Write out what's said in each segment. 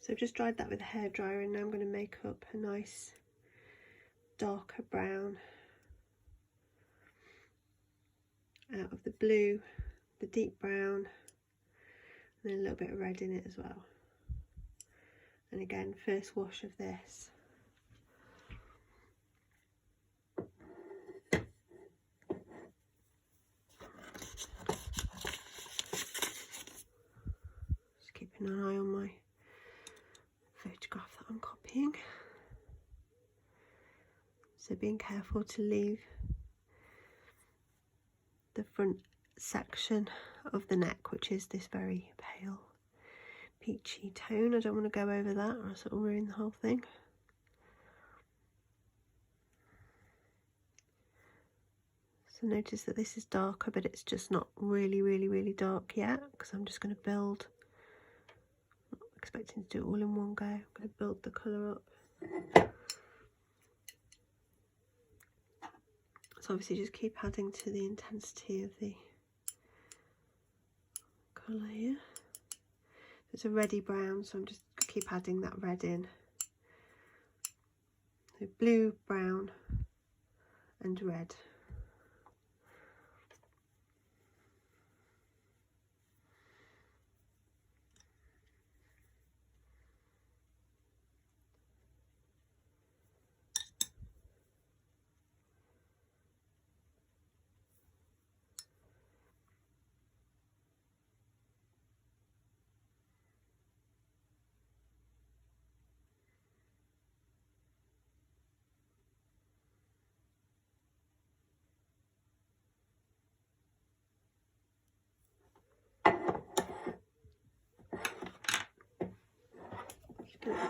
So I've just dried that with a hairdryer, and now I'm going to make up a nice darker brown out of the blue, the deep brown, and then a little bit of red in it as well. And again, first wash of this. Just keeping an eye on my photograph that I'm copying. So being careful to leave the front section of the neck, which is this very pale peachy tone. I don't want to go over that or else it'll ruin the whole thing. So notice that this is darker, but it's just not really dark yet, because I'm just going to build. I'm not expecting to do it all in one go. I'm going to build the colour up. So obviously just keep adding to the intensity of the colour here. It's a reddy brown, so I'm just going to keep adding that red in. So blue, brown and red.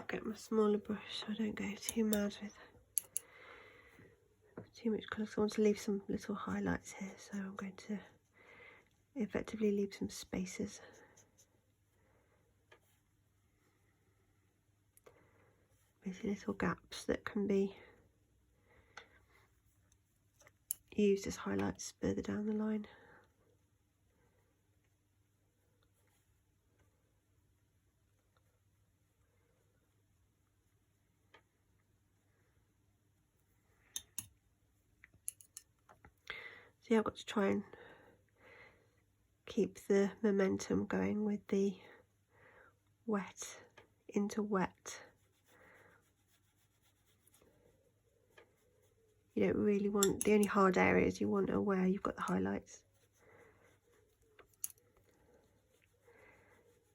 Get my smaller brush so I don't go too mad with too much colour. So I want to leave some little highlights here, so I'm going to effectively leave some spaces. Basically little gaps that can be used as highlights further down the line. So yeah, I've got to try and keep the momentum going with the wet into wet. You don't really want, the only hard areas you want are where you've got the highlights.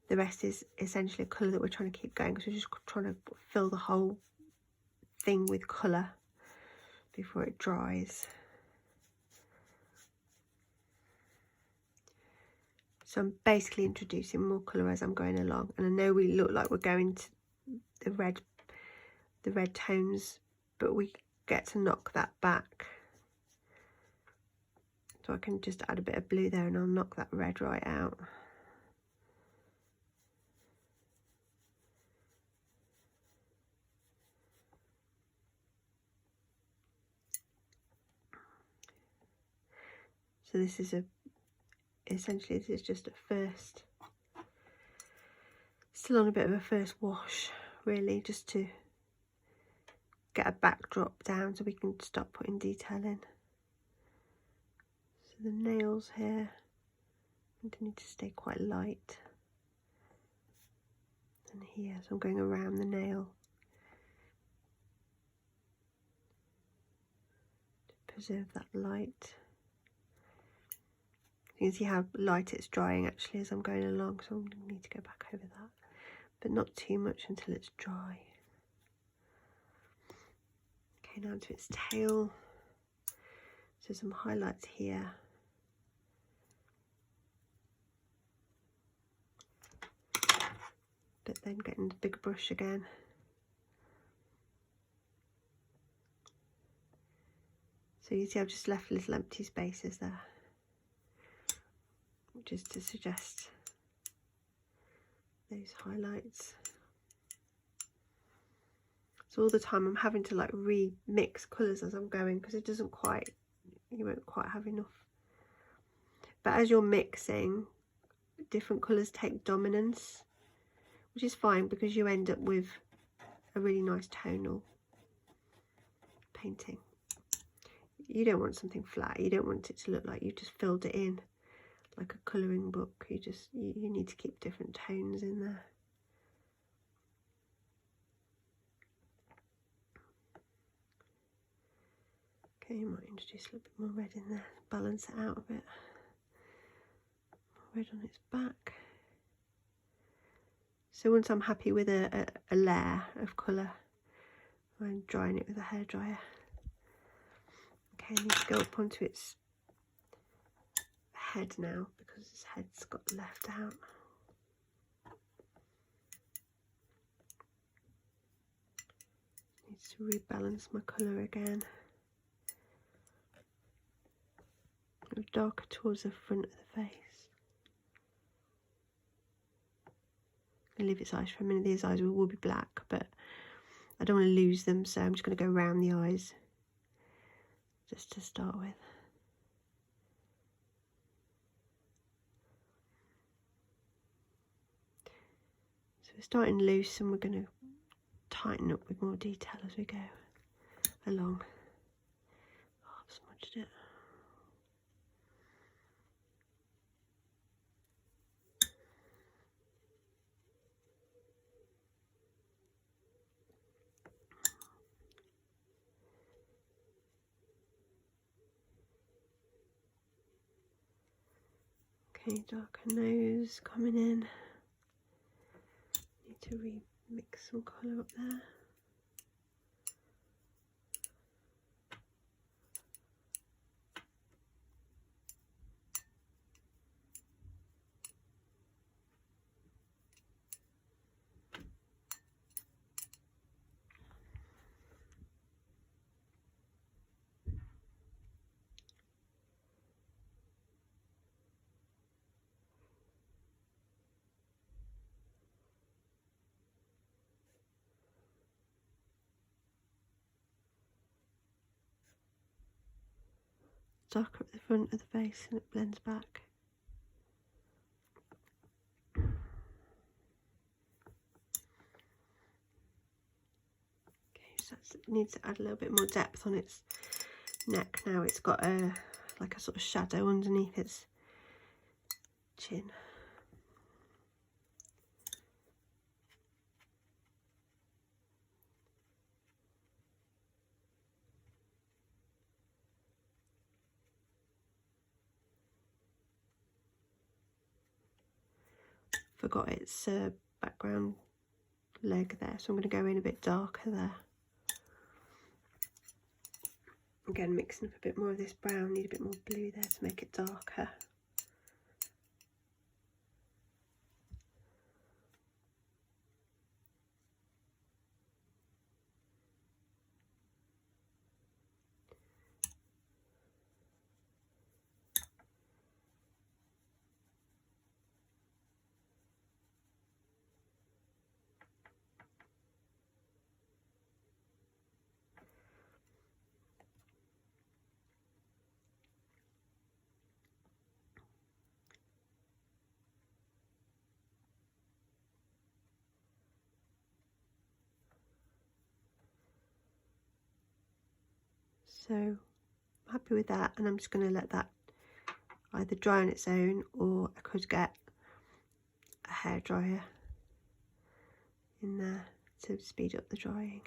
The rest is essentially a colour that we're trying to keep going, because we're just trying to fill the whole thing with colour before it dries. So I'm basically introducing more colour as I'm going along, and I know we look like we're going to the red tones, but we get to knock that back. So I can just add a bit of blue there and I'll knock that red right out. So this is essentially this is just a first, still on a bit of a first wash really, just to get a backdrop down so we can start putting detail in. So the nails here continue to stay quite light, and here, so I'm going around the nail to preserve that light. You can see how light it's drying actually as I'm going along, so I'm going to need to go back over that, but not too much until it's dry. Okay, now to its tail. So some highlights here. But then getting the big brush again. So you see I've just left little empty spaces there, just to suggest those highlights. So all the time I'm having to like remix colours as I'm going, because it doesn't quite, you won't quite have enough. But as you're mixing, different colours take dominance, which is fine because you end up with a really nice tonal painting. You don't want something flat. You don't want it to look like you just filled it in like a colouring book. You need to keep different tones in there. Okay, you might introduce a little bit more red in there, balance it out a bit. More red on its back. So once I'm happy with a layer of colour, I'm drying it with a hairdryer. Okay, I need to go up onto its head now because its head's got left out. Need to rebalance my colour again. Go darker towards the front of the face. I'll leave its eyes for a minute. These eyes will be black, but I don't want to lose them, so I'm just going to go around the eyes just to start with. So we're starting loose and we're going to tighten up with more detail as we go along. Oh, I've smudged it. Okay, darker nose coming in. Need to remix some colour up there. Darker at the front of the face and it blends back. Okay, so it needs to add a little bit more depth on its neck now. It's got like a sort of shadow underneath its chin. Forgot its background leg there, so I'm going to go in a bit darker there. Again, mixing up a bit more of this brown, need a bit more blue there to make it darker. So I'm happy with that, and I'm just going to let that either dry on its own, or I could get a hairdryer in there to speed up the drying.